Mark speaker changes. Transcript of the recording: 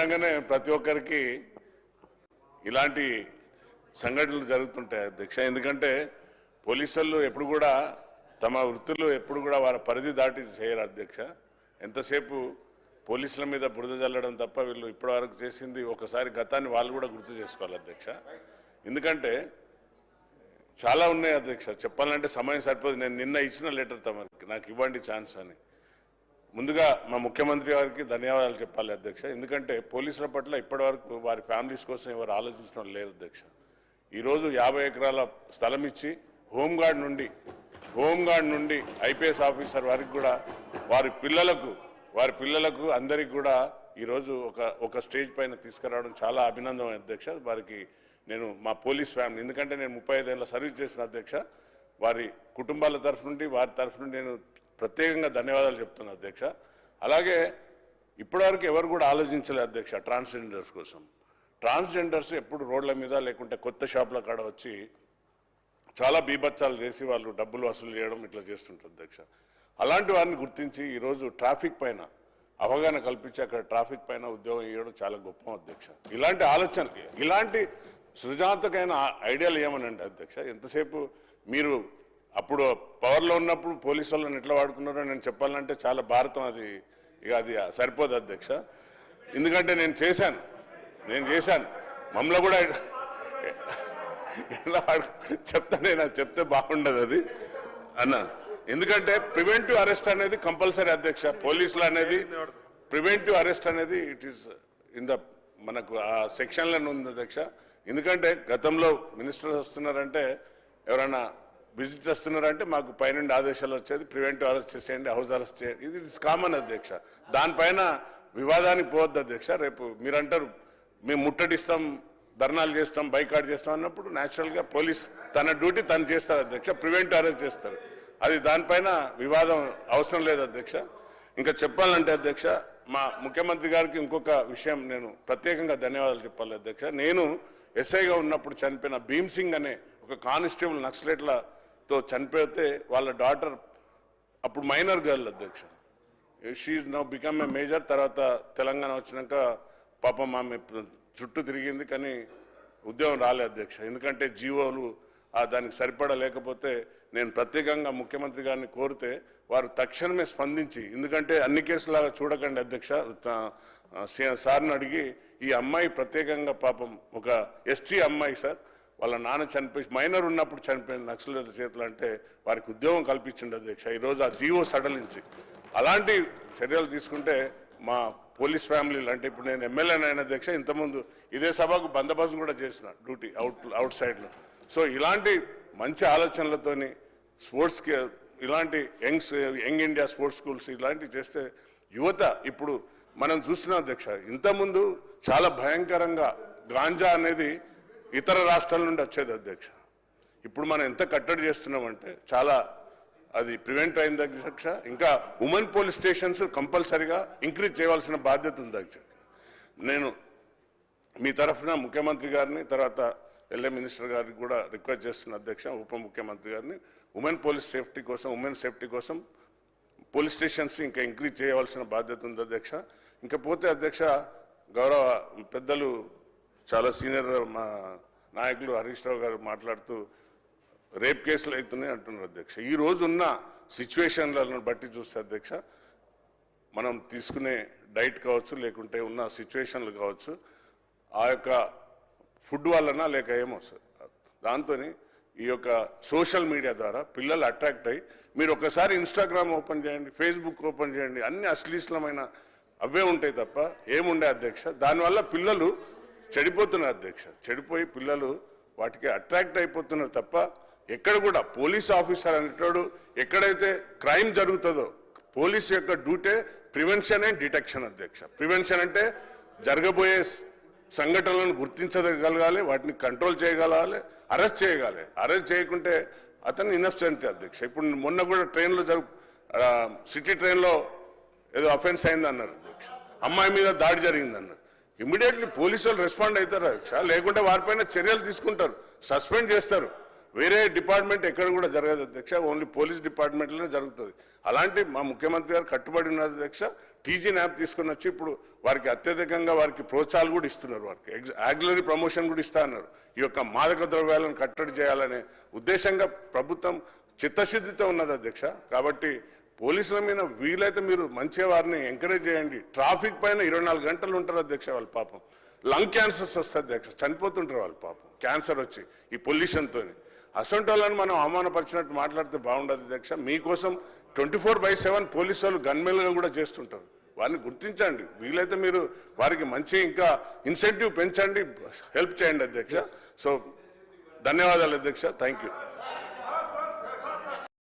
Speaker 1: అనగానే ప్రతి ఒక్కరికి ఇలాంటి సంఘటనలు జరుగుతుంటాయి అధ్యక్ష. ఎందుకంటే పోలీసులు ఎప్పుడు కూడా తమ వృత్తులు ఎప్పుడు కూడా వారి పరిధి దాటి చేయరు అధ్యక్ష. ఎంతసేపు పోలీసుల మీద బురద జల్లడం తప్ప వీళ్ళు ఇప్పటివరకు చేసింది ఒకసారి గతాన్ని వాళ్ళు కూడా గుర్తు చేసుకోవాలి అధ్యక్ష. ఎందుకంటే చాలా ఉన్నాయి అధ్యక్ష, చెప్పాలంటే సమయం సరిపోదు. నేను నిన్న ఇచ్చిన లెటర్ తమరికి నాకు ఇవ్వండి ఛాన్స్ అని. ముందుగా మా ముఖ్యమంత్రి గారికి ధన్యవాదాలు చెప్పాలి అధ్యక్ష. ఎందుకంటే పోలీసుల పట్ల ఇప్పటివరకు వారి ఫ్యామిలీస్ కోసం ఎవరు ఆలోచించడం లేరు అధ్యక్ష. ఈరోజు 50 ఎకరాల స్థలం ఇచ్చి హోంగార్డ్ నుండి ఐపీఎస్ ఆఫీసర్ వరకు కూడా వారి పిల్లలకు అందరికి కూడా ఈరోజు ఒక స్టేజ్ పైన తీసుకురావడం చాలా అభినందన అధ్యక్ష. వారికి నేను మా పోలీస్ ఫ్యామిలీ, ఎందుకంటే నేను 35 ఏళ్ళ సర్వీస్ చేసిన అధ్యక్ష, వారి కుటుంబాల తరఫు నుండి వారి తరఫు నుండి నేను ప్రత్యేకంగా ధన్యవాదాలు చెప్తున్నాను అధ్యక్ష. అలాగే ఇప్పటివరకు ఎవరు కూడా ఆలోచించలేదు అధ్యక్ష ట్రాన్స్జెండర్స్ కోసం. ట్రాన్స్జెండర్స్ ఎప్పుడు రోడ్ల మీద లేకుంటే కొత్త షాపుల కాడ వచ్చి చాలా బీభత్సాలు చేసి వాళ్ళు డబ్బులు వసూలు చేయడం ఇట్లా చేస్తుంటారు అధ్యక్ష. అలాంటి వారిని గుర్తించి ఈరోజు ట్రాఫిక్ పైన అవగాహన కల్పించి అక్కడ ట్రాఫిక్ పైన ఉద్యోగం ఇవ్వడం చాలా గొప్ప అధ్యక్ష. ఇలాంటి ఆలోచనలు, ఇలాంటి సృజనాత్మకమైన ఐడియాలు ఏమనండి అధ్యక్ష. ఎంతసేపు మీరు అప్పుడు పవర్లో ఉన్నప్పుడు పోలీసు వాళ్ళని ఎట్లా వాడుకున్నారో నేను చెప్పాలంటే చాలా భారతం అది సరిపోదు అధ్యక్ష. ఎందుకంటే నేను చేశాను మమ్మల్ని కూడా ఎలా చెప్తే బాగుండదు అది అన్న. ఎందుకంటే ప్రివెంటివ్ అరెస్ట్ అనేది కంపల్సరీ అధ్యక్ష. పోలీసులు అనేది ప్రివెంటివ్ అరెస్ట్ అనేది ఇట్ ఈస్ ఇన్ ద మనకు ఆ సెక్షన్లను ఉంది అధ్యక్ష. ఎందుకంటే గతంలో మినిస్టర్స్ వస్తున్నారంటే ఎవరైనా విజిట్ వస్తున్నారంటే మాకు పైనుండి ఆదేశాలు వచ్చేది ప్రివెంటివ్ అరెస్ట్ చేసేయండి, హౌస్ అరెస్ట్ చేయండి. ఇది ఇట్స్ కామన్ అధ్యక్ష. దానిపైన వివాదానికి పోవద్దు అధ్యక్ష. రేపు మీరంటారు మేము ముట్టడిస్తాం, ధర్నాలు చేస్తాం, బైకాట్ చేస్తాం అన్నప్పుడు న్యాచురల్గా పోలీస్ తన డ్యూటీ తను చేస్తారు అధ్యక్ష, ప్రివెంటివ్ అరెస్ట్ చేస్తారు. అది దానిపైన వివాదం అవసరం లేదు అధ్యక్ష. ఇంకా చెప్పాలంటే అధ్యక్ష మా ముఖ్యమంత్రి గారికి ఇంకొక విషయం నేను ప్రత్యేకంగా ధన్యవాదాలు చెప్పాలి అధ్యక్ష. నేను ఎస్ఐగా ఉన్నప్పుడు చనిపోయిన భీమ్ సింగ్ అనే ఒక కానిస్టేబుల్ నక్సలైట్లతో చనిపోతే వాళ్ళ డాటర్ అప్పుడు మైనర్ గర్ల్ అధ్యక్ష. She now become a major. తర్వాత తెలంగాణ వచ్చినాక పాపం ఆమె చుట్టూ తిరిగింది కానీ ఉద్యోగం రాలే అధ్యక్ష. ఎందుకంటే జీవోలు దానికి సరిపడా లేకపోతే నేను ప్రత్యేకంగా ముఖ్యమంత్రి గారిని కోరితే వారు తక్షణమే స్పందించి, ఎందుకంటే అన్ని కేసులాగా చూడకండి అధ్యక్ష, సార్ని అడిగి ఈ అమ్మాయి ప్రత్యేకంగా పాపం ఒక ఎస్టీ అమ్మాయి సార్, వాళ్ళ నాన్న చనిపోయి మైనర్ ఉన్నప్పుడు చనిపోయిన నక్సలైట్ల చేతులు అంటే వారికి ఉద్యోగం కల్పించింది అధ్యక్ష. ఈరోజు ఆ జీవో సడలించి అలాంటి చర్యలు తీసుకుంటే మా పోలీస్ ఫ్యామిలీలు అంటే ఇప్పుడు నేను ఎమ్మెల్యేనైన అధ్యక్ష, ఇంతకుముందు ఇదే సభకు బందోబస్తు కూడా చేసిన డ్యూటీ అవుట్ సైడ్లో. సో ఇలాంటి మంచి ఆలోచనలతోని స్పోర్ట్స్కి ఇలాంటి యంగ్ ఇండియా స్పోర్ట్స్ స్కూల్స్ ఇలాంటివి చేస్తే యువత ఇప్పుడు మనం చూస్తున్నాం అధ్యక్ష. ఇంతకుముందు చాలా భయంకరంగా గాంజా అనేది ఇతర రాష్ట్రాల నుండి వచ్చేది అధ్యక్ష. ఇప్పుడు మనం ఎంత కట్టడి చేస్తున్నామంటే చాలా అది ప్రివెంట్ అయింది అధ్యక్ష. ఇంకా ఉమెన్ పోలీస్ స్టేషన్స్ కంపల్సరీగా ఇంక్రీజ్ చేయవలసిన బాధ్యత ఉంది అధ్యక్ష. నేను మీ తరఫున ముఖ్యమంత్రి గారిని తర్వాత ఎల్ఏ మినిస్టర్ గారికి కూడా రిక్వెస్ట్ చేస్తున్న అధ్యక్ష, ఉప ముఖ్యమంత్రి గారిని ఉమెన్ సేఫ్టీ కోసం పోలీస్ స్టేషన్స్ ఇంకా ఇంక్రీజ్ చేయవలసిన బాధ్యత ఉంది అధ్యక్ష. ఇంకా పోతే అధ్యక్ష గౌరవ పెద్దలు చాలా సీనియర్ మా నాయకులు హరీష్ రావు గారు మాట్లాడుతూ రేప్ కేసులు అవుతున్నాయి అంటున్నారు అధ్యక్ష. ఈ రోజు ఉన్న సిచ్యువేషన్లను బట్టి చూస్తే అధ్యక్ష మనం తీసుకునే డైట్ కావచ్చు లేకుంటే ఉన్న సిచ్యువేషన్లు కావచ్చు ఆ యొక్క ఫుడ్ వలన లేక ఏమో సార్ దాంతో ఈ యొక్క సోషల్ మీడియా ద్వారా పిల్లలు అట్రాక్ట్ అయ్యి మీరు ఒకసారి ఇన్స్టాగ్రామ్ ఓపెన్ చేయండి, ఫేస్బుక్ ఓపెన్ చేయండి, అన్ని అశ్లీలమైన అవే ఉంటాయి తప్ప ఏముండే అధ్యక్ష. దానివల్ల పిల్లలు చెడిపోతున్నారు అధ్యక్ష. చెడిపోయి పిల్లలు వాటికి అట్రాక్ట్ అయిపోతున్నారు తప్ప ఎక్కడ కూడా పోలీస్ ఆఫీసర్ అనేటోడు ఎక్కడైతే క్రైమ్ జరుగుతుందో పోలీసు యొక్క డ్యూటీ ప్రివెన్షన్ అండ్ డిటెక్షన్ అధ్యక్ష. ప్రివెన్షన్ అంటే జరగబోయే సంఘటనలను గుర్తించగలగాలి, వాటిని కంట్రోల్ చేయగలగాలి, అరెస్ట్ చేయగలి. అరెస్ట్ చేయకుంటే అతను ఇన్నోసెంట్ అధ్యక్ష. ఇప్పుడు మొన్న కూడా ట్రైన్లో సిటీ ట్రైన్లో ఏదో అఫెన్స్ అయింది అన్నారు అధ్యక్ష, అమ్మాయి మీద దాడి జరిగింది అన్నారు. ఇమ్మీడియట్లీ పోలీసులు రెస్పాండ్ అవుతారు అధ్యక్ష, లేకుంటే వారిపైన చర్యలు తీసుకుంటారు, సస్పెండ్ చేస్తారు. వేరే డిపార్ట్మెంట్ ఎక్కడ కూడా జరగదు అధ్యక్ష, ఓన్లీ పోలీస్ డిపార్ట్మెంట్లోనే జరుగుతుంది. అలాంటి మా ముఖ్యమంత్రి గారు కట్టుబడి ఉన్నారు అధ్యక్ష. టీజీ న్యాప్ తీసుకుని వచ్చి ఇప్పుడు వారికి అత్యధికంగా వారికి ప్రోత్సాహాలు కూడా ఇస్తున్నారు, వారికి యాక్సిలరీ ప్రమోషన్ కూడా ఇస్తా అన్నారు. ఈ యొక్క మాదక ద్రవ్యాలను కట్టడి చేయాలనే ఉద్దేశంగా ప్రభుత్వం చిత్తశుద్ధితో ఉన్నది అధ్యక్ష. కాబట్టి పోలీసుల మీద వీలైతే మీరు మంచిగా వారిని ఎంకరేజ్ చేయండి. ట్రాఫిక్ పైన 24 గంటలు ఉంటారు అధ్యక్ష, వాళ్ళు పాపం లంగ్ క్యాన్సర్స్ వస్తుంది అధ్యక్ష, చనిపోతుంటారు వాళ్ళు పాపం క్యాన్సర్ వచ్చి ఈ పొల్యూషన్తో. అసొంటి వాళ్ళని మనం అవమానపరిచినట్టు మాట్లాడితే బాగుండదు అధ్యక్ష. మీకోసం 24/7 పోలీసు వాళ్ళు గన్మెన్లుగా కూడా చేస్తుంటారు, వారిని గుర్తించండి. వీలైతే మీరు వారికి మంచి ఇంకా ఇన్సెంటివ్ పెంచండి, హెల్ప్ చేయండి అధ్యక్ష. సో ధన్యవాదాలు అధ్యక్ష, థ్యాంక్ యూ.